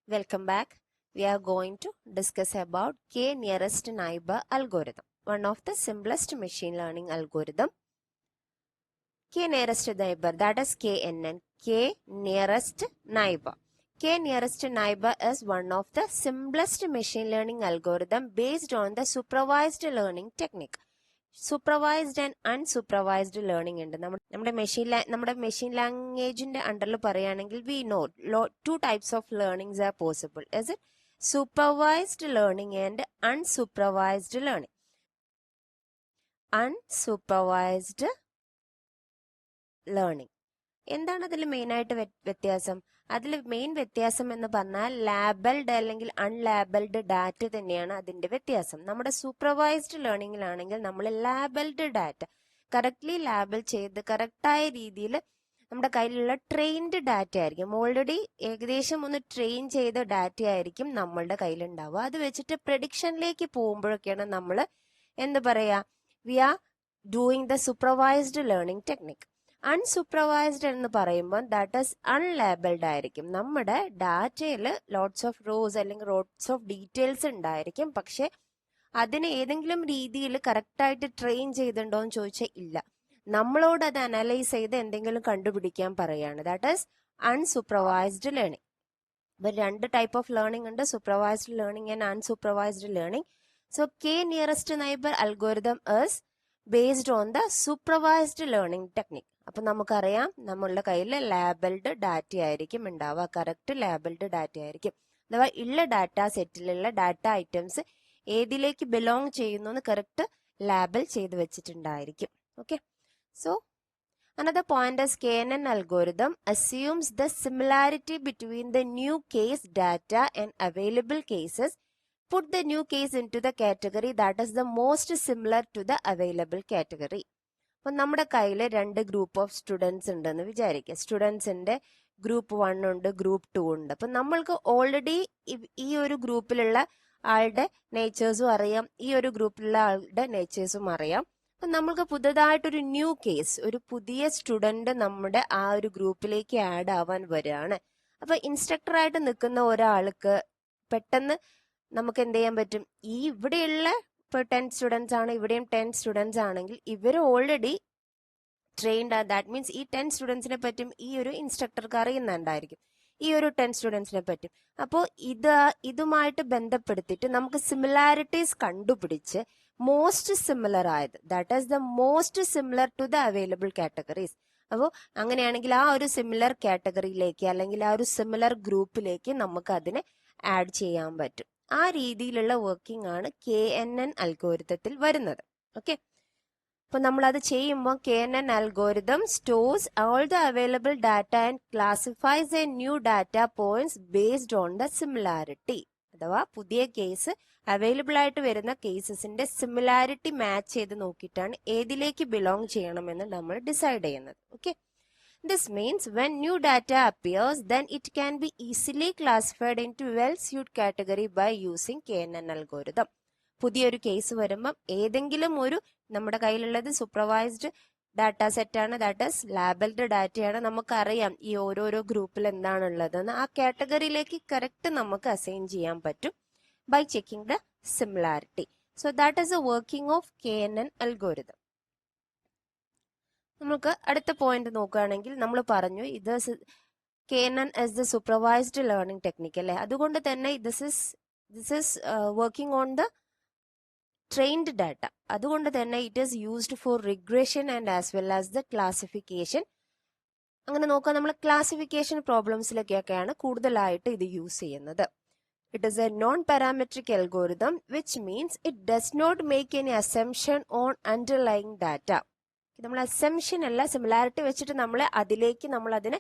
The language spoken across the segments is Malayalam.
Welcome back. We are going to discuss about K nearest neighbor algorithm, one of the simplest machine learning algorithm. K nearest neighbor, that is KNN, K nearest neighbor. K nearest neighbor is one of the simplest machine learning algorithm based on the supervised learning technique. Supervised and unsupervised learning ഉണ്ട്. നമ്മുടെ മെഷീൻ ലാംഗ്വേജിന്റെ അണ്ടറിൽ പറയുകയാണെങ്കിൽ we know two types of learnings R possible. Is it supervised learning and unsupervised learning. Unsupervised learning എന്താണ് അതിൽ മെയിനായിട്ട് വ്യത്യാസം? അതിൽ മെയിൻ വ്യത്യാസം എന്ന് പറഞ്ഞാൽ ലാബൽഡ് അല്ലെങ്കിൽ അൺലാബൽഡ് ഡാറ്റ തന്നെയാണ് അതിന്റെ വ്യത്യാസം. നമ്മുടെ സൂപ്പർവൈസ്ഡ് ലേണിംഗിലാണെങ്കിൽ നമ്മൾ ലാബൽഡ് ഡാറ്റ കറക്റ്റ്ലി ലാബൽ ചെയ്ത് കറക്റ്റായ രീതിയിൽ നമ്മുടെ കയ്യിലുള്ള ട്രെയിൻഡ് ഡാറ്റ ആയിരിക്കും. ഓൾറെഡി ഏകദേശം ഒന്ന് ട്രെയിൻ ചെയ്ത ഡാറ്റ ആയിരിക്കും നമ്മളുടെ കയ്യിലുണ്ടാവുക. അത് വെച്ചിട്ട് പ്രഡിക്ഷനിലേക്ക് പോകുമ്പോഴൊക്കെയാണ് നമ്മൾ എന്ത് പറയാ, we are doing the supervised learning technique. Unsupervised എന്ന് പറയുമ്പോൾ ദാറ്റ് ഈസ് അൺലേബിൾഡ് ആയിരിക്കും. നമ്മുടെ ഡാറ്റയിൽ ലോട്ട്സ് ഓഫ് റോസ് അല്ലെങ്കിൽ ലോട്ട്സ് ഓഫ് ഡീറ്റെയിൽസ് ഉണ്ടായിരിക്കും, പക്ഷെ അതിനെ ഏതെങ്കിലും രീതിയിൽ കറക്റ്റായിട്ട് ട്രെയിൻ ചെയ്തിട്ടുണ്ടോ എന്ന് ചോദിച്ചാൽ ഇല്ല. നമ്മളോട് അത് അനലൈസ് ചെയ്ത് എന്തെങ്കിലും കണ്ടുപിടിക്കാൻ പറയാണ്. That is unsupervised learning. ഇപ്പൊ രണ്ട് ടൈപ്പ് ഓഫ് ലേണിംഗ് ഉണ്ട്, supervised learning and unsupervised learning. So K nearest neighbour algorithm is based on the supervised learning technique. അപ്പൊ നമുക്കറിയാം നമ്മളുടെ കയ്യിൽ ലാബൽഡ് ഡാറ്റ ആയിരിക്കും ഉണ്ടാവുക, കറക്റ്റ് ലാബൽഡ് ഡാറ്റ ആയിരിക്കും. അഥവാ ഉള്ള ഡാറ്റ സെറ്റിലുള്ള ഡാറ്റ ഐറ്റംസ് ഏതിലേക്ക് ബിലോങ് ചെയ്യുന്നു എന്ന് കറക്റ്റ് ലാബൽ ചെയ്ത് വെച്ചിട്ടുണ്ടായിരിക്കും. Okay, so another point is KNN algorithm assumes the similarity between the new case data and available cases. Put the new case into the category that is the most similar to the available category. അപ്പൊ നമ്മുടെ കയ്യിൽ രണ്ട് ഗ്രൂപ്പ് ഓഫ് സ്റ്റുഡൻസ് ഉണ്ടെന്ന് വിചാരിക്കുക. സ്റ്റുഡൻസിന്റെ ഗ്രൂപ്പ് 1 ഉണ്ട്, ഗ്രൂപ്പ് 2 ഉണ്ട്. അപ്പൊ നമ്മൾക്ക് ഓൾറെഡി ഈ ഒരു ഗ്രൂപ്പിലുള്ള ആളുടെ നേച്ചേഴ്സും അറിയാം, ഈ ഒരു ഗ്രൂപ്പിലുള്ള ആളുടെ നേച്ചേഴ്സും അറിയാം. അപ്പൊ നമ്മൾക്ക് പുതുതായിട്ടൊരു ന്യൂ കേസ്, ഒരു പുതിയ സ്റ്റുഡന്റ് നമ്മുടെ ആ ഒരു ഗ്രൂപ്പിലേക്ക് ആഡ് ആവാൻ വരികയാണ്. അപ്പൊ ഇൻസ്ട്രക്ടറായിട്ട് നിൽക്കുന്ന ഒരാൾക്ക് പെട്ടെന്ന് നമുക്ക് എന്ത് ചെയ്യാൻ പറ്റും, ഈ ഇവിടെയുള്ള ഇപ്പൊ 10 സ്റ്റുഡൻസ് ആണ്, ഇവിടെയും 10 സ്റ്റുഡൻസ് ആണെങ്കിൽ ഇവർ ഓൾറെഡി ട്രെയിൻഡ് ആണ്. ദാറ്റ് മീൻസ് ഈ 10 സ്റ്റുഡൻസിനെ പറ്റും ഈ ഒരു ഇൻസ്ട്രക്ടർക്ക് അറിയുന്നുണ്ടായിരിക്കും, ഈ ഒരു 10 സ്റ്റുഡൻസിനെ പറ്റും. അപ്പോൾ ഇതുമായിട്ട് ബന്ധപ്പെടുത്തിയിട്ട് നമുക്ക് സിമിലാരിറ്റീസ് കണ്ടുപിടിച്ച് മോസ്റ്റ് സിമിലർ ആയത്, that is the most similar to the available categories. അപ്പോൾ അങ്ങനെയാണെങ്കിൽ ആ ഒരു സിമിലർ കാറ്റഗറിയിലേക്ക് അല്ലെങ്കിൽ ആ ഒരു സിമിലർ ഗ്രൂപ്പിലേക്ക് നമുക്ക് അതിനെ ആഡ് ചെയ്യാൻ പറ്റും. ആ രീതിയിലുള്ള വർക്കിംഗ് ആണ് KNN അൽഗോരിതത്തിൽ വരുന്നത്. ഓക്കെ, അപ്പൊ നമ്മൾ അത് ചെയ്യുമ്പോൾ KNN algorithm stores all the available data and classifies A new data points based on the similarity. അഥവാ പുതിയ കേസ് അവൈലബിൾ ആയിട്ട് വരുന്ന കേസസിന്റെ സിമിലാരിറ്റി മാച്ച് ചെയ്ത് നോക്കിയിട്ടാണ് ഏതിലേക്ക് ബിലോങ് ചെയ്യണമെന്ന് നമ്മൾ ഡിസൈഡ് ചെയ്യുന്നത്. Okay, this means when new data appears, then it can be easily classified into well-suited category by using KNN algorithm. പുതിയൊരു കേസ് വരുമ്പം ഏതെങ്കിലും ഒരു നമ്മുടെ കയ്യിലുള്ളത് സൂപ്പർവൈസ്ഡ് ഡാറ്റ സെറ്റ് ആണ്, ദാറ്റ് ഈസ് ലാബൽഡ് ഡാറ്റയാണ്, നമുക്കറിയാം ഈ ഓരോരോ ഗ്രൂപ്പിൽ എന്താണുള്ളതെന്ന്. ആ കാറ്റഗറിയിലേക്ക് കറക്റ്റ് നമുക്ക് അസൈൻ ചെയ്യാൻ പറ്റും by checking the similarity. So that is a working of KNN algorithm. നമുക്ക് അടുത്ത പോയിന്റ് നോക്കുകയാണെങ്കിൽ നമ്മൾ പറഞ്ഞു ഇത് KNN is the supervised learning technique അല്ലെ. അതുകൊണ്ട് തന്നെ this is working on the trained data. അതുകൊണ്ട് തന്നെ it is used for regression and as well as the classification. അങ്ങനെ നോക്കാം, നമ്മൾ ക്ലാസിഫിക്കേഷൻ പ്രോബ്ലംസിലൊക്കെയാണ് കൂടുതലായിട്ട് ഇത് യൂസ് ചെയ്യുന്നത്. It is a non-parametric algorithm which means it does not make any assumption on underlying data. നമ്മൾ അസംഷൻ അല്ല, സിമിലാരിറ്റി വെച്ചിട്ട് നമ്മൾ അതിനെ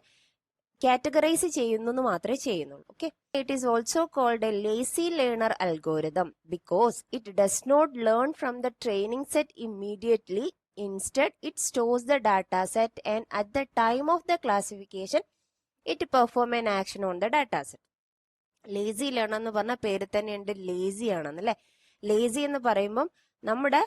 കാറ്റഗറൈസ് ചെയ്യുന്നു മാത്രമേ ചെയ്യുന്നുള്ളൂ. Okay, it is also called a lazy learner algorithm because it does not learn from the training set immediately. Instead it stores the data set and at the time of the classification it perform an action on the data set. Lazy learner എന്ന് പറഞ്ഞ പേര് തന്നെയുണ്ട്, ലേസി ആണെന്നല്ലേ. ലേസി എന്ന് പറയുമ്പം നമ്മുടെ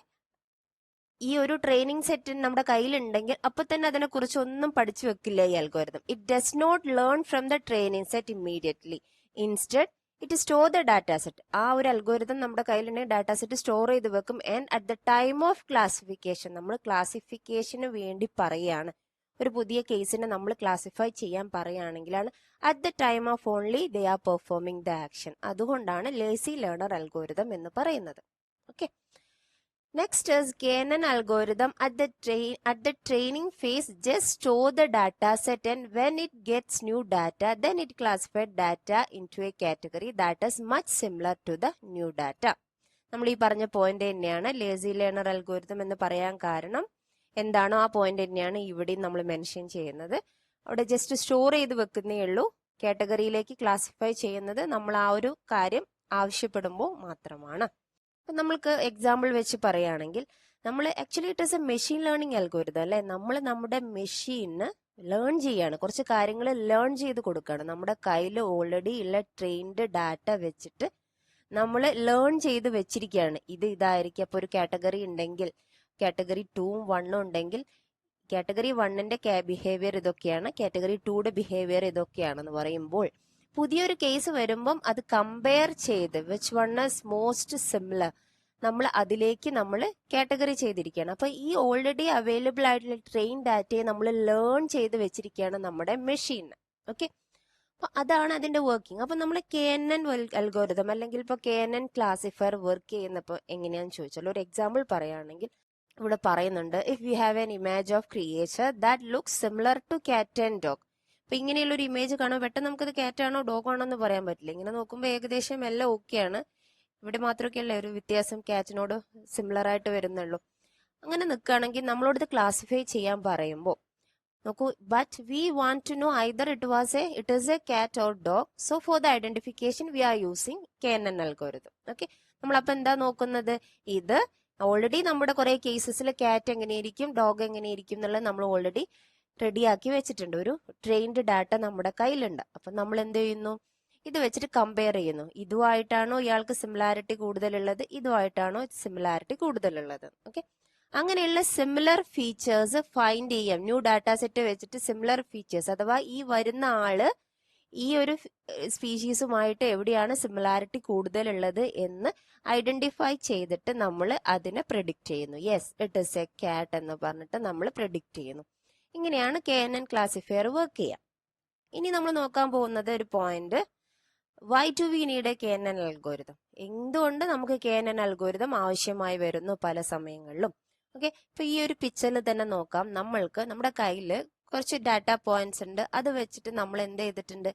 ഈ ഒരു ട്രെയിനിങ് സെറ്റ് നമ്മുടെ കയ്യിലുണ്ടെങ്കിൽ അപ്പൊ തന്നെ അതിനെ കുറിച്ച് ഒന്നും പഠിച്ചു വെക്കില്ല ഈ algorithm. It does not learn from the training set immediately. Instead it store the data set. ആ ഒരു അൽഗോരിതം നമ്മുടെ കയ്യിലുണ്ടെങ്കിൽ ഡാറ്റാ സെറ്റ് സ്റ്റോർ ചെയ്ത് വെക്കും. And at the time of classification, നമ്മൾ ക്ലാസിഫിക്കേഷന് വേണ്ടി പറയുകയാണ്, ഒരു പുതിയ കേസിനെ നമ്മൾ ക്ലാസിഫൈ ചെയ്യാൻ പറയുകയാണെങ്കിലാണ് at the time of only they are performing the action. അതുകൊണ്ടാണ് ലേസി ലേണർ അൽഗോരിതം എന്ന് പറയുന്നത്. Okay, next is KNN algorithm at the training phase just store the data set, and when it gets new data then it classified data into a category that is much similar to the new data. നമ്മൾ ഈ പറഞ്ഞ പോയിന്റ് തന്നെയാണ് ലേസി ലേണർ അൽഗോരിതം എന്ന് പറയാൻ കാരണം. എന്താണോ ആ പോയിന്റ് തന്നെയാണ് ഇവിടെയും നമ്മൾ മെൻഷൻ ചെയ്യുന്നത്. അവിടെ ജസ്റ്റ് സ്റ്റോർ ചെയ്ത് വെക്കുന്നേ ഉള്ളൂ, കാറ്റഗറിയിലേക്ക് ക്ലാസിഫൈ ചെയ്യുന്നത് നമ്മൾ ആ ഒരു കാര്യം ആവശ്യപ്പെടുമ്പോൾ മാത്രമാണ്. അപ്പം നമ്മൾക്ക് എക്സാമ്പിൾ വെച്ച് പറയുകയാണെങ്കിൽ, നമ്മൾ actually it is A machine learning algorithm അല്ലെ. നമ്മൾ നമ്മുടെ മെഷീന് ലേൺ ചെയ്യാണ്, കുറച്ച് കാര്യങ്ങൾ ലേൺ ചെയ്ത് കൊടുക്കുകയാണ്. നമ്മുടെ കയ്യിൽ ഓൾറെഡി ഉള്ള ട്രെയിൻഡ് ഡാറ്റ വെച്ചിട്ട് നമ്മൾ ലേൺ ചെയ്ത് വെച്ചിരിക്കുകയാണ്. ഇതായിരിക്കും. അപ്പോൾ ഒരു കാറ്റഗറി ഉണ്ടെങ്കിൽ കാറ്റഗറി 2ഉം 1ഉം ഉണ്ടെങ്കിൽ കാറ്റഗറി 1ന്റെ ബിഹേവിയർ ഇതൊക്കെയാണ്, കാറ്റഗറി 2യുടെ ബിഹേവിയർ ഇതൊക്കെയാണെന്ന് പറയുമ്പോൾ പുതിയൊരു കേസ് വരുമ്പം അത് കമ്പയർ ചെയ്ത് which one is most similar നമ്മൾ അതിലേക്ക് നമ്മൾ കാറ്റഗറി ചെയ്തിരിക്കുകയാണ്. അപ്പൊ ഈ ഓൾറെഡി അവൈലബിൾ ആയിട്ടുള്ള ട്രെയിൻ ഡാറ്റയെ നമ്മൾ ലേൺ ചെയ്ത് വെച്ചിരിക്കുകയാണ് നമ്മുടെ മെഷീൻ. ഓക്കെ, അപ്പൊ അതാണ് അതിന്റെ വർക്കിംഗ്. അപ്പൊ നമ്മൾ KNN അൽഗോരിതം അല്ലെങ്കിൽ ഇപ്പൊ KNN ക്ലാസിഫയർ വർക്ക് ചെയ്യുന്നപ്പോൾ എങ്ങനെയാന്ന് ചോദിച്ചാൽ, ഒരു എക്സാമ്പിൾ പറയുകയാണെങ്കിൽ ഇവിടെ പറയുന്നുണ്ട്, if you have an image of creature that looks similar to cat and dog. അപ്പൊ ഇങ്ങനെയുള്ള ഒരു ഇമേജ് കാണുമ്പോൾ പെട്ടെന്ന് നമുക്കത് കാറ്റാണോ ഡോഗ് ആണോ എന്ന് പറയാൻ പറ്റില്ല. ഇങ്ങനെ നോക്കുമ്പോൾ ഏകദേശം എല്ലാം ഓക്കെയാണ്. ഇവിടെ മാത്രമൊക്കെയല്ലേ ഒരു വ്യത്യാസം കാറ്റിനോട് സിമിലർ ആയിട്ട് വരുന്നുള്ളൂ. അങ്ങനെ നിൽക്കുകയാണെങ്കിൽ നമ്മളോട് ക്ലാസിഫൈ ചെയ്യാൻ പറയുമ്പോൾ നോക്കൂ, but we want to know either it is a cat or dog. So for the identification we are using KNN algorithm. Okay, നമ്മളപ്പോ എന്താ നോക്കുന്നത്, ഇത് ഓൾറെഡി നമ്മുടെ കുറെ കേസസിൽ കാറ്റ് എങ്ങനെയിരിക്കും ഡോഗ് എങ്ങനെയിരിക്കും എന്നുള്ളത് നമ്മൾ ഓൾറെഡി റെഡിയാക്കി വെച്ചിട്ടുണ്ട്. ഒരു ട്രെയിൻഡ് ഡാറ്റ നമ്മുടെ കയ്യിലുണ്ട്. അപ്പൊ നമ്മൾ എന്ത് ചെയ്യുന്നു, ഇത് വെച്ചിട്ട് കമ്പയർ ചെയ്യുന്നു. ഇതുമായിട്ടാണോ ഇയാൾക്ക് സിമിലാരിറ്റി കൂടുതലുള്ളത്, ഇതുമായിട്ടാണോ സിമിലാരിറ്റി കൂടുതലുള്ളത്. ഓക്കെ, അങ്ങനെയുള്ള സിമിലർ ഫീച്ചേഴ്സ് ഫൈൻഡ് ചെയ്യാം. ന്യൂ ഡാറ്റ സെറ്റ് വെച്ചിട്ട് സിമിലർ ഫീച്ചേഴ്സ്, അഥവാ ഈ വരുന്ന ആള് ഈ ഒരു സ്പീഷീസുമായിട്ട് എവിടെയാണ് സിമിലാരിറ്റി കൂടുതലുള്ളത് എന്ന് ഐഡന്റിഫൈ ചെയ്തിട്ട് നമ്മൾ അതിനെ പ്രെഡിക്റ്റ് ചെയ്യുന്നു. യെസ് ഇറ്റ് ഇസ് എ കാറ്റ് എന്ന് പറഞ്ഞിട്ട് നമ്മൾ പ്രെഡിക്റ്റ് ചെയ്യുന്നു. ഇങ്ങനെയാണ് KNN ക്ലാസിഫയർ വർക്ക് ചെയ്യുക. ഇനി നമ്മൾ നോക്കാൻ പോകുന്നത് ഒരു point, why do we need a KNN algorithm. എന്തുകൊണ്ട് നമുക്ക് KNN അൽഗോരിതം ആവശ്യമായി വരുന്നു പല സമയങ്ങളിലും. ഓക്കെ, ഇപ്പൊ ഈ ഒരു പിക്ചറിൽ തന്നെ നോക്കാം, നമ്മൾക്ക് നമ്മുടെ കയ്യിൽ കുറച്ച് ഡാറ്റ പോയിന്റ്സ് ഉണ്ട്. അത് വെച്ചിട്ട് നമ്മൾ എന്ത് ചെയ്തിട്ടുണ്ട്,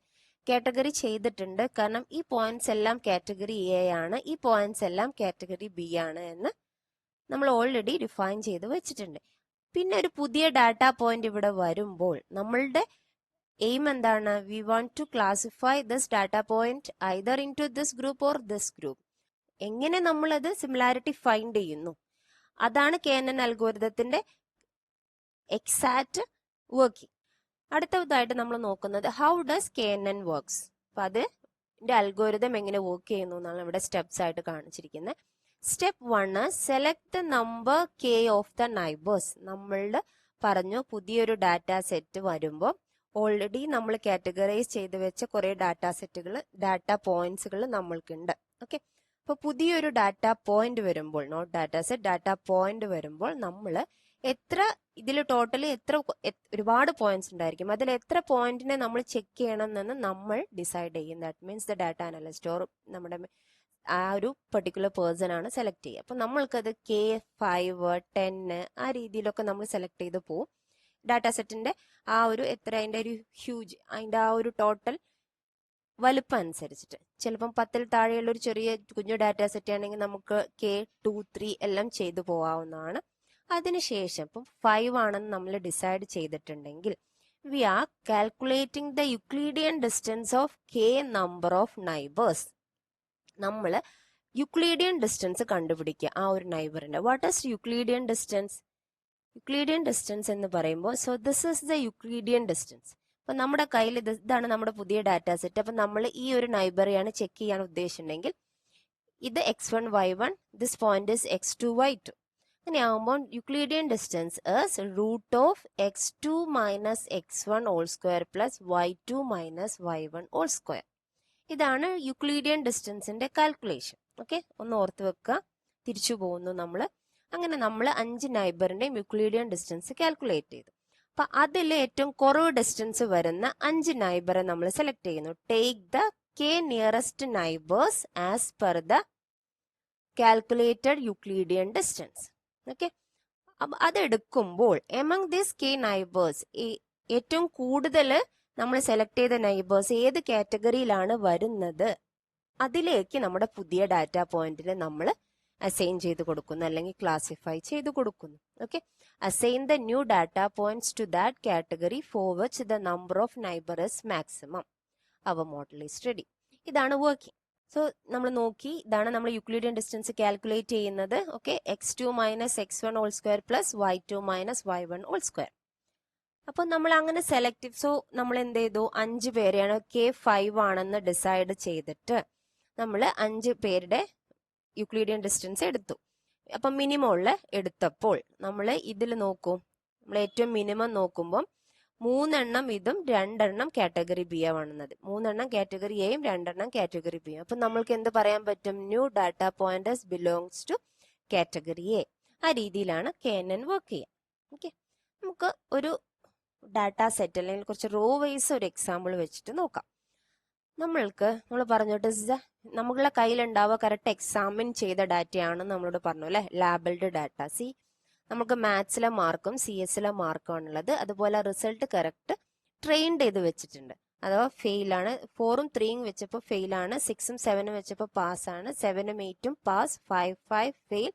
കാറ്റഗറി ചെയ്തിട്ടുണ്ട്. കാരണം ഈ പോയിന്റ്സ് എല്ലാം കാറ്റഗറി A ആണ്, ഈ പോയിന്റ്സ് എല്ലാം കാറ്റഗറി B ആണ് എന്ന് നമ്മൾ ഓൾറെഡി ഡിഫൈൻ ചെയ്ത് വെച്ചിട്ടുണ്ട്. പിന്നെ ഒരു പുതിയ ഡാറ്റ പോയിന്റ് ഇവിടെ വരുമ്പോൾ നമ്മളുടെ എയിം എന്താണ്, we want to classify this data point either into this group or this group. എങ്ങനെ നമ്മളത് സിമിലാരിറ്റി ഫൈൻഡ് ചെയ്യുന്നു, അതാണ് KNN അൽഗോരിതത്തിന്റെ എക്സാക്ട് വർക്കിംഗ്. അടുത്തതായിട്ട് നമ്മൾ നോക്കുന്നത് ഹൗ ഡസ് KNN വർക്ക്സ്. അപ്പൊ അതിന്റെ അൽഗോരിതം എങ്ങനെ വർക്ക് ചെയ്യുന്നു എന്നാണ് ഇവിടെ സ്റ്റെപ്സ് ആയിട്ട് കാണിച്ചിരിക്കുന്നത്. Step 1 select the number K of the neighbours. നമ്മൾ പറഞ്ഞു പുതിയൊരു ഡാറ്റ സെറ്റ് വരുമ്പോൾ ഓൾറെഡി നമ്മൾ കാറ്റഗറൈസ് ചെയ്ത് വെച്ച കുറെ ഡാറ്റ സെറ്റുകൾ ഡാറ്റ പോയിന്റ്സുകൾ നമ്മൾക്കുണ്ട്. ഓക്കെ, അപ്പൊ പുതിയൊരു ഡാറ്റ പോയിന്റ് വരുമ്പോൾ, not data set, data point വരുമ്പോൾ നമ്മൾ എത്ര ഇതിൽ ടോട്ടലി ഒരുപാട് പോയിന്റ്സ് ഉണ്ടായിരിക്കും, അതിൽ എത്ര പോയിന്റിനെ നമ്മൾ ചെക്ക് ചെയ്യണം എന്ന് നമ്മൾ ഡിസൈഡ് ചെയ്യും. That means the data analyst or നമ്മുടെ ആ ഒരു പെർട്ടിക്കുലർ പേഴ്സൺ ആണ് സെലക്ട് ചെയ്യുക. അപ്പൊ നമ്മൾക്കത് K 5 10 ആ രീതിയിലൊക്കെ നമ്മൾ സെലക്ട് ചെയ്ത് പോവും. ഡാറ്റ സെറ്റിന്റെ ആ ഒരു എത്ര അതിന്റെ ഒരു ഹ്യൂജ് അതിന്റെ ആ ഒരു ടോട്ടൽ വലുപ്പം അനുസരിച്ചിട്ട് ചിലപ്പം 10ൽ താഴെയുള്ള ഒരു ചെറിയ കുഞ്ഞു ഡാറ്റ സെറ്റ് ആണെങ്കിൽ നമുക്ക് K 2 3 എല്ലാം ചെയ്തു പോവാവുന്നതാണ്. അതിനുശേഷം ഇപ്പം 5 ആണെന്ന് നമ്മൾ ഡിസൈഡ് ചെയ്തിട്ടുണ്ടെങ്കിൽ we are calculating the Euclidean distance of K number of neighbours. നമ്മൾ യുക്ലീഡിയൻ ഡിസ്റ്റൻസ് കണ്ടുപിടിക്കുക ആ ഒരു നൈബറിന്റെ. What is Euclidean distance? Euclidean distance എന്ന് പറയുമ്പോൾ so this is the Euclidean distance. അപ്പൊ നമ്മുടെ കയ്യിൽ ഇതാണ് നമ്മുടെ പുതിയ ഡാറ്റ സെറ്റ്. അപ്പൊ നമ്മൾ ഈ ഒരു നൈബറിയാണ് ചെക്ക് ചെയ്യാൻ ഉദ്ദേശിച്ചിട്ടുണ്ടെങ്കിൽ ഇത് x1 y1, this point is x2 y2. അങ്ങനെയാകുമ്പോൾ Euclidean distance is root of x2 minus x1 whole square plus y2 minus y1 whole square. ഇതാണ് യൂക്ലിഡിയൻ ഡിസ്റ്റൻസിന്റെ കാൽക്കുലേഷൻ. ഓക്കെ, ഒന്ന് ഓർത്ത് വെക്കുക. തിരിച്ചു പോകുന്നു നമ്മൾ. അങ്ങനെ നമ്മൾ 5 നൈബറിന്റെയും യൂക്ലിഡിയൻ ഡിസ്റ്റൻസ് കാൽക്കുലേറ്റ് ചെയ്തു. അപ്പൊ അതിൽ ഏറ്റവും കുറവ് ഡിസ്റ്റൻസ് വരുന്ന 5 നൈബറെ നമ്മൾ സെലക്ട് ചെയ്യുന്നു. Take the k nearest neighbours as per the calculated Euclidean distance. Okay, അപ്പൊ അതെടുക്കുമ്പോൾ എമംഗ് ദിസ് k നൈബേഴ്സ് ഏറ്റവും കൂടുതൽ നമ്മൾ സെലക്ട് ചെയ്ത നൈബേഴ്സ് ഏത് കാറ്റഗറിയിലാണ് വരുന്നത് അതിലേക്ക് നമ്മുടെ പുതിയ ഡാറ്റ പോയിന്റിൽ നമ്മൾ അസൈൻ ചെയ്ത് കൊടുക്കുന്നു, അല്ലെങ്കിൽ ക്ലാസിഫൈ ചെയ്ത് കൊടുക്കുന്നു. Okay, assign the new data points to that category for which the number of neighbour is maximum. Our model is ready. ഇതാണ് വർക്കിംഗ്. സോ നമ്മൾ നോക്കി, ഇതാണ് നമ്മൾ യൂക്ലിഡിയൻ ഡിസ്റ്റൻസ് കാൽക്കുലേറ്റ് ചെയ്യുന്നത്. Okay, x2 minus x1 whole square plus y2 minus y1 whole square. അപ്പൊ നമ്മൾ അങ്ങനെ സെലക്ട്, സോ നമ്മൾ എന്ത് ചെയ്തു, 5 പേരെയാണ് k5 ആണെന്ന് ഡിസൈഡ് ചെയ്തിട്ട് നമ്മൾ 5 പേരുടെ യൂക്ലിഡിയൻ ഡിസ്റ്റൻസ് എടുത്തു. അപ്പൊ മിനിമം എടുത്തപ്പോൾ നമ്മൾ ഇതിൽ നോക്കൂ, നമ്മൾ ഏറ്റവും മിനിമം നോക്കുമ്പോൾ 3 എണ്ണം ഇതും 2 എണ്ണം കാറ്റഗറി ബി ആണെന്നത്. 3 എണ്ണം കാറ്റഗറി എയും 2 എണ്ണം കാറ്റഗറി ബി. അപ്പൊ നമ്മൾക്ക് എന്ത് പറയാൻ പറ്റും, new data pointers belongs two category A. ആ രീതിയിലാണ് KNN വർക്ക് ചെയ്യുക. ഓക്കെ, നമുക്ക് ഒരു ഡാറ്റ സെറ്റ് അല്ലെങ്കിൽ കുറച്ച് റോ വൈസ് ഒരു എക്സാമ്പിൾ വെച്ചിട്ട് നോക്കാം. നമ്മൾ പറഞ്ഞിട്ട് നമ്മളുടെ കയ്യിലുണ്ടാവുക കറക്റ്റ് എക്സാമിൻ ചെയ്ത ഡാറ്റയാണ് നമ്മളോട് പറഞ്ഞു അല്ലെ, ലാബിൾഡ് ഡാറ്റ. നമുക്ക് മാത്സിലെ മാർക്കും CS മാർക്കും ആണുള്ളത്. അതുപോലെ റിസൾട്ട് കറക്റ്റ് ട്രെയിൻഡ് ചെയ്ത് വെച്ചിട്ടുണ്ട്. അഥവാ ഫെയിലാണ്. 4ഉം 3ഉം വെച്ചപ്പോൾ ഫെയിലാണ്, 6ഉം 7ഉം വെച്ചപ്പോൾ പാസ് ആണ്, 7ഉം 8ഉം പാസ്, 5 ഫെയിൽ,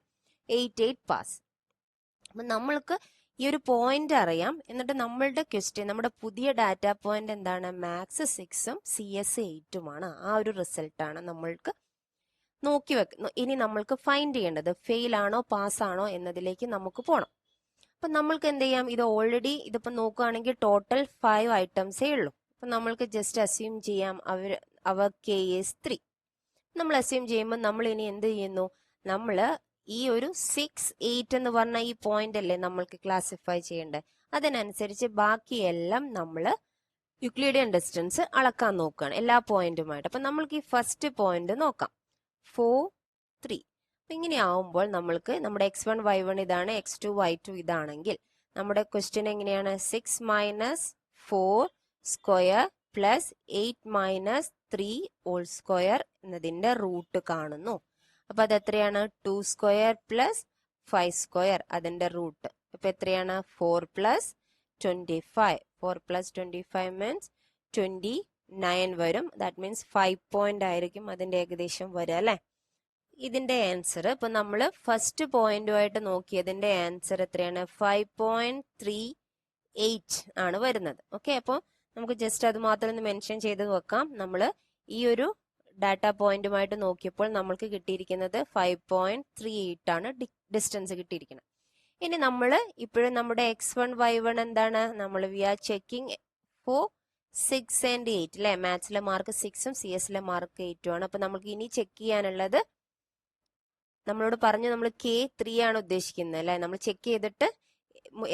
8 പാസ്. അപ്പൊ നമ്മൾക്ക് ഈ ഒരു പോയിന്റ് അറിയാം. എന്നിട്ട് നമ്മളുടെ ക്വസ്റ്റ്യൻ, നമ്മുടെ പുതിയ ഡാറ്റ പോയിന്റ് എന്താണ്, മാത്സ് 6ഉം CS 8ഉമാണ്. ആ ഒരു റിസൾട്ടാണ് നമ്മൾക്ക് നോക്കി വെക്കുന്നത്. ഇനി നമ്മൾക്ക് ഫൈൻഡ് ചെയ്യേണ്ടത് ഫെയിൽ ആണോ പാസ് ആണോ എന്നതിലേക്ക് നമുക്ക് പോകണം. അപ്പൊ നമ്മൾക്ക് എന്ത് ചെയ്യാം, ഇത് ഓൾറെഡി ഇതിപ്പോ നോക്കുകയാണെങ്കിൽ ടോട്ടൽ 5 ഐറ്റംസേ ഉള്ളൂ. അപ്പൊ നമ്മൾക്ക് ജസ്റ്റ് അസ്യൂം ചെയ്യാം അവർ K is 3. നമ്മൾ അസ്യൂം ചെയ്യുമ്പോൾ നമ്മൾ ഇനി എന്ത് ചെയ്യുന്നു, നമ്മള് ഈ ഒരു 6, 8 എന്ന് പറഞ്ഞ ഈ പോയിന്റ് അല്ലേ നമ്മൾക്ക് ക്ലാസിഫൈ ചെയ്യേണ്ടത്. അതിനനുസരിച്ച് ബാക്കിയെല്ലാം നമ്മൾ യൂക്ലിഡിയൻ ഡിസ്റ്റൻസ് അളക്കാൻ നോക്കുകയാണ് എല്ലാ പോയിന്റുമായിട്ട്. അപ്പൊ നമ്മൾക്ക് ഈ ഫസ്റ്റ് പോയിന്റ് നോക്കാം, 4, 3. ഇങ്ങനെ ആവുമ്പോൾ നമ്മൾക്ക് നമ്മുടെ x1 y1 ഇതാണ്, x2 y2 ഇതാണെങ്കിൽ നമ്മുടെ ക്വസ്റ്റ്യൻ എങ്ങനെയാണ്, 6 minus 4 square plus 8 minus 3 whole square എന്നതിന്റെ റൂട്ട് കാണുന്നു. അപ്പൊ അത് എത്രയാണ്, 2 സ്ക്വയർ പ്ലസ് 5 സ്ക്വയർ അതിന്റെ റൂട്ട്. അപ്പൊ എത്രയാണ്, 4 പ്ലസ് 25. 4 പ്ലസ് 25 മീൻസ് 29 വരും. ദാറ്റ് മീൻസ് 5 പോയിന്റ് ആയിരിക്കും അതിന്റെ ഏകദേശം വരിക അല്ലെ. ഇതിന്റെ ആൻസർ ഇപ്പൊ നമ്മൾ ഫസ്റ്റ് പോയിന്റുമായിട്ട് നോക്കിയതിന്റെ ആൻസർ എത്രയാണ്, 5.38 ആണ് വരുന്നത്. ഓക്കെ, അപ്പോൾ നമുക്ക് ജസ്റ്റ് അത് മാത്രം ഒന്ന് മെൻഷൻ ചെയ്ത് വെക്കാം. നമ്മൾ ഈ ഒരു ഡാറ്റ പോയിന്റുമായിട്ട് നോക്കിയപ്പോൾ നമ്മൾക്ക് കിട്ടിയിരിക്കുന്നത് 5.38 ആണ് ഡിസ്റ്റൻസ് കിട്ടിയിരിക്കുന്നത്. ഇനി നമ്മൾ ഇപ്പോഴും നമ്മുടെ x1 y1 എന്താണ്, നമ്മൾ we are checking for 6 and 8 അല്ലെ. മാത്സിലെ മാർക്ക് 6ഉം CS മാർക്ക് 8ഉം ആണ്. അപ്പൊ നമുക്ക് ഇനി ചെക്ക് ചെയ്യാനുള്ളത്, നമ്മളോട് പറഞ്ഞു നമ്മൾ K3 ആണ് ഉദ്ദേശിക്കുന്നത് അല്ലെ. നമ്മൾ ചെക്ക് ചെയ്തിട്ട്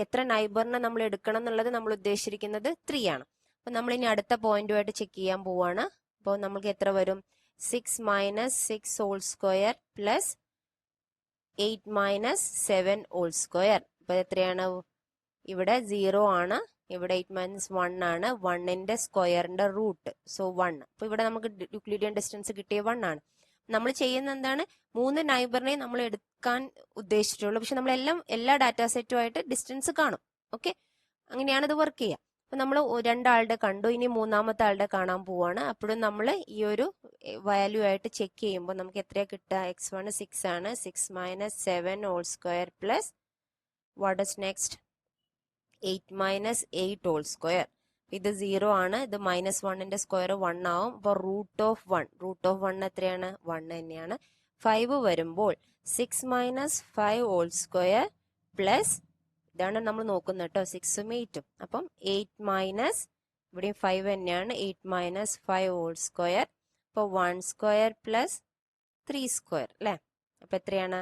എത്ര നൈബറിനെ നമ്മൾ എടുക്കണം എന്നുള്ളത് നമ്മൾ ഉദ്ദേശിച്ചിരിക്കുന്നത് 3 ആണ്. അപ്പൊ നമ്മൾ ഇനി അടുത്ത പോയിന്റുമായിട്ട് ചെക്ക് ചെയ്യാൻ പോവാണ്. അപ്പോൾ നമുക്ക് എത്ര വരും, 6 minus 6 whole square plus 8 minus 7 whole square. അപ്പൊ എത്രയാണ്, ഇവിടെ 0 ആണ്, ഇവിടെ 8 മൈനസ് 1 ആണ്, 1ന്റെ സ്ക്വയറിന്റെ റൂട്ട്, സോ 1. അപ്പൊ ഇവിടെ നമുക്ക് യൂക്ലിഡിയൻ ഡിസ്റ്റൻസ് കിട്ടിയ 1 ആണ്. നമ്മൾ ചെയ്യുന്ന എന്താണ്, 3 നൈബറിനെ നമ്മൾ എടുക്കാൻ ഉദ്ദേശിച്ചിട്ടുള്ളൂ. പക്ഷെ നമ്മൾ എല്ലാ ഡാറ്റാ സെറ്റുമായിട്ട് ഡിസ്റ്റൻസ് കാണും. ഓക്കെ, അങ്ങനെയാണ് ഇത് വർക്ക് ചെയ്യുക. അപ്പൊ നമ്മൾ 2 ആളുടെ കണ്ടു, ഇനി 3-ാമത്തെ ആളുടെ കാണാൻ പോവാണ്. അപ്പോഴും നമ്മൾ ഈ ഒരു വാല്യൂ ആയിട്ട് ചെക്ക് ചെയ്യുമ്പോൾ നമുക്ക് എത്രയാ കിട്ടുക, x1 6 ആണ്, 6 minus 7 whole square plus what is next 8 minus 8 whole square. ഇത് 0 ആണ്, ഇത് മൈനസ് 1ന്റെ സ്ക്വയർ 1 ആവും. അപ്പൊ റൂട്ട് ഓഫ് 1 എത്രയാണ്, 1 തന്നെയാണ്. 5 വരുമ്പോൾ 6 മൈനസ് 5 ഹോൾ സ്ക്വയർ പ്ലസ്, ഇതാണ് നമ്മൾ നോക്കുന്നത് കേട്ടോ, 6ഉം 8ഉം. അപ്പം 8 മൈനസ്, ഇവിടെയും 5 തന്നെയാണ്, 8 മൈനസ് 5 ഹോൾ സ്ക്വയർ. അപ്പൊ 1 സ്ക്വയർ പ്ലസ് 3 സ്ക്വയർ അല്ലെ. അപ്പൊ എത്രയാണ്,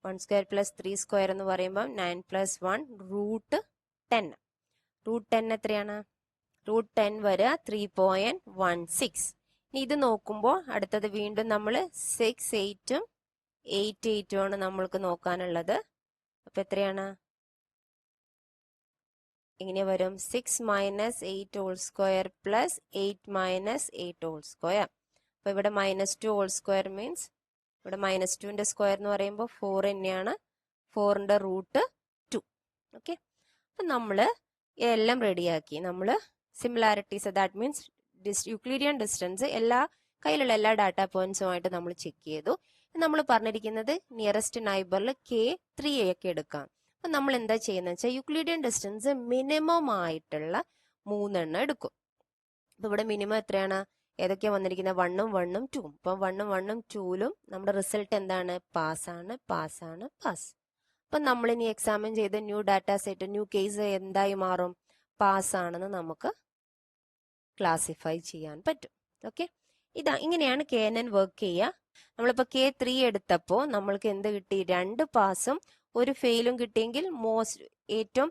1 സ്ക്വയർ പ്ലസ് 3 സ്ക്വയർ എന്ന് പറയുമ്പോൾ 9 പ്ലസ് 1 റൂട്ട് 10. റൂട്ട് 10 എത്രയാണ്, റൂട്ട് 10 വരിക 3.16. ഇനി ഇത് നോക്കുമ്പോൾ അടുത്തത് വീണ്ടും നമ്മൾ 6 8ഉം 8 8ഉം ആണ് നമ്മൾക്ക് നോക്കാനുള്ളത്. അപ്പൊ എത്രയാണ്? എങ്ങനെ വരും? 6 minus 8 whole square plus 8 minus 8 whole square. അപ്പൊ ഇവിടെ -2 ഹോൾ സ്ക്വയർ മീൻസ് ഇവിടെ -2ന്റെ സ്ക്വയർ എന്ന് പറയുമ്പോൾ 4 തന്നെയാണ്. 4ന്റെ റൂട്ട് 2. ഓക്കെ, അപ്പൊ നമ്മള് എല്ലാം റെഡിയാക്കി. നമ്മള് similarities, that means Euclidean distance കയ്യിലുള്ള എല്ലാ ഡാറ്റാ പോയിന്റ്സുമായിട്ട് നമ്മൾ ചെക്ക് ചെയ്തു. നമ്മൾ പറഞ്ഞിരിക്കുന്നത് നിയറസ്റ്റ് നൈബറിൽ K3 ഒക്കെ എടുക്കാം. അപ്പൊ നമ്മൾ എന്താ ചെയ്യുന്നത് വെച്ചാൽ യൂക്ലിഡിയൻ ഡിസ്റ്റൻസ് മിനിമം ആയിട്ടുള്ള 3 എണ്ണം എടുക്കും. അപ്പൊ ഇവിടെ മിനിമം എത്രയാണ്? ഏതൊക്കെയാ വന്നിരിക്കുന്നത്? 1ഉം 1ഉം 2ഉം. അപ്പൊ 1ഉം 1ഉം 2ലും നമ്മുടെ റിസൾട്ട് എന്താണ്? പാസ്സാണ്, പാസ്സാണ്, പാസ്. അപ്പൊ നമ്മൾ ഇനി എക്സാമിൻ ചെയ്ത് new data set, new case എന്തായി മാറും? പാസ്സാണെന്ന് നമുക്ക് ക്ലാസിഫൈ ചെയ്യാൻ പറ്റും. ഓക്കെ, ഇങ്ങനെയാണ് KNN വർക്ക് ചെയ്യുക. നമ്മളിപ്പോ K3 എടുത്തപ്പോൾ നമ്മൾക്ക് എന്ത് കിട്ടി? 2 പാസും 1 ഫെയിലും കിട്ടിയെങ്കിൽ ഏറ്റവും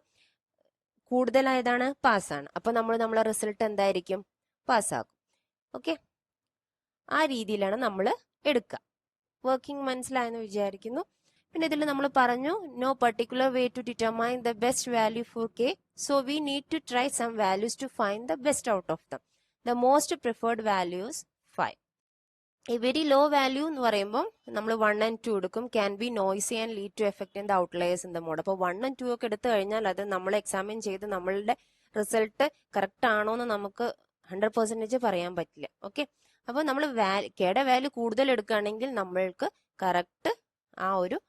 കൂടുതലായതാണ് പാസ്സാണ്. അപ്പൊ നമ്മളെ റിസൾട്ട് എന്തായിരിക്കും? പാസ്സാകും. ഓക്കെ, ആ രീതിയിലാണ് നമ്മൾ എടുക്കുക. വർക്കിംഗ് മനസ്സിലായെന്ന് വിചാരിക്കുന്നു. പിന്നെ ഇതിൽ നമ്മൾ പറഞ്ഞു no particular way to determine the best value for K. So we need to try some values to find the best out of them. The most preferred values 5. ഈ വെരി ലോ വാല്യൂ എന്ന് പറയുമ്പോൾ നമ്മൾ 1 and 2 എടുക്കും. Can be noisy and lead to effect in the outliers in the mode. അപ്പോൾ 1 and 2 ഒക്കെ എടുത്തു കഴിഞ്ഞാൽ അത് നമ്മൾ എക്സാമിൻ ചെയ്ത് നമ്മളുടെ റിസൾട്ട് കറക്റ്റ് ആണോ എന്ന് നമുക്ക് 100% പറയാൻ പറ്റില്ല. ഓക്കെ, അപ്പോൾ നമ്മൾ Kയുടെ വാല്യൂ കൂടുതൽ എടുക്കുകയാണെങ്കിൽ നമ്മൾക്ക് കറക്റ്റ് ആ ഒരു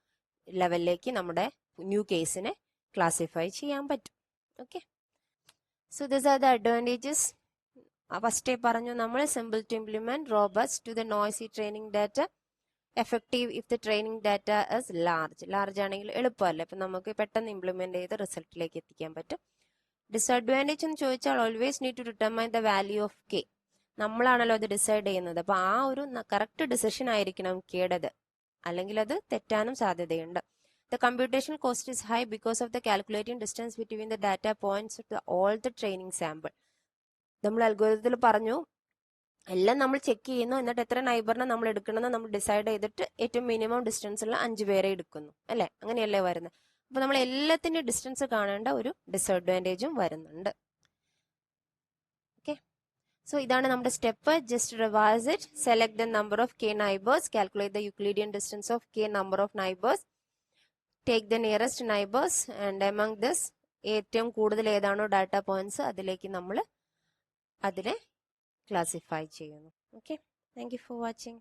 ലെവലിലേക്ക് നമ്മുടെ ന്യൂ കേസിനെ ക്ലാസിഫൈ ചെയ്യാൻ പറ്റും. Okay, so this are the advantages. ഫസ്റ്റേ പറഞ്ഞു നമ്മൾ simple to implement, robust to the noisy training data, effective if the training data is large ആണെങ്കിൽ എളുപ്പമല്ലേ, അപ്പൊ നമുക്ക് പെട്ടെന്ന് ഇംപ്ലിമെന്റ് ചെയ്ത് റിസൾട്ടിലേക്ക് എത്തിക്കാൻ പറ്റും. ഡിസഡ്വാൻറ്റേജ് എന്ന് ചോദിച്ചാൽ always need to determine the value of K. നമ്മളാണല്ലോ അത് ഡിസൈഡ് ചെയ്യുന്നത്. അപ്പൊ ആ ഒരു കറക്റ്റ് ഡിസിഷൻ ആയിരിക്കണം Kയുടേത്, അല്ലെങ്കിൽ അത് തെറ്റാനും സാധ്യതയുണ്ട്. The computational cost is high because of the calculating distance between the data points to all the training sample. നമ്മൾ അൽഗോരിതത്തിൽ പറഞ്ഞു എല്ലാം നമ്മൾ ചെക്ക് ചെയ്യുന്നു, എന്നിട്ട് എത്ര നൈബറിനെ നമ്മൾ എടുക്കണമെന്ന് നമ്മൾ ഡിസൈഡ് ചെയ്തിട്ട് ഏറ്റവും മിനിമം ഡിസ്റ്റൻസ് ഉള്ള 5 പേരെ എടുക്കുന്നു, അല്ലെ? അങ്ങനെയല്ലേ വരുന്നത്. അപ്പൊ നമ്മൾ എല്ലാത്തിന്റെ ഡിസ്റ്റൻസ് കാണേണ്ട ഒരു ഡിസഡ്വാൻറ്റേജും വരുന്നുണ്ട്. ഓക്കെ, സോ ഇതാണ് നമ്മുടെ step. Just revise it. Select the number of K neighbours, calculate the Euclidean distance of K number of neighbours, take the nearest neighbours and among this ഏറ്റവും കൂടുതൽ ഏതാണോ ഡാറ്റ പോയിന്റ്സ് അതിലേക്ക് നമ്മൾ അതിനെ ക്ലാസിഫൈ ചെയ്യുന്നു. Okay, thank you for watching.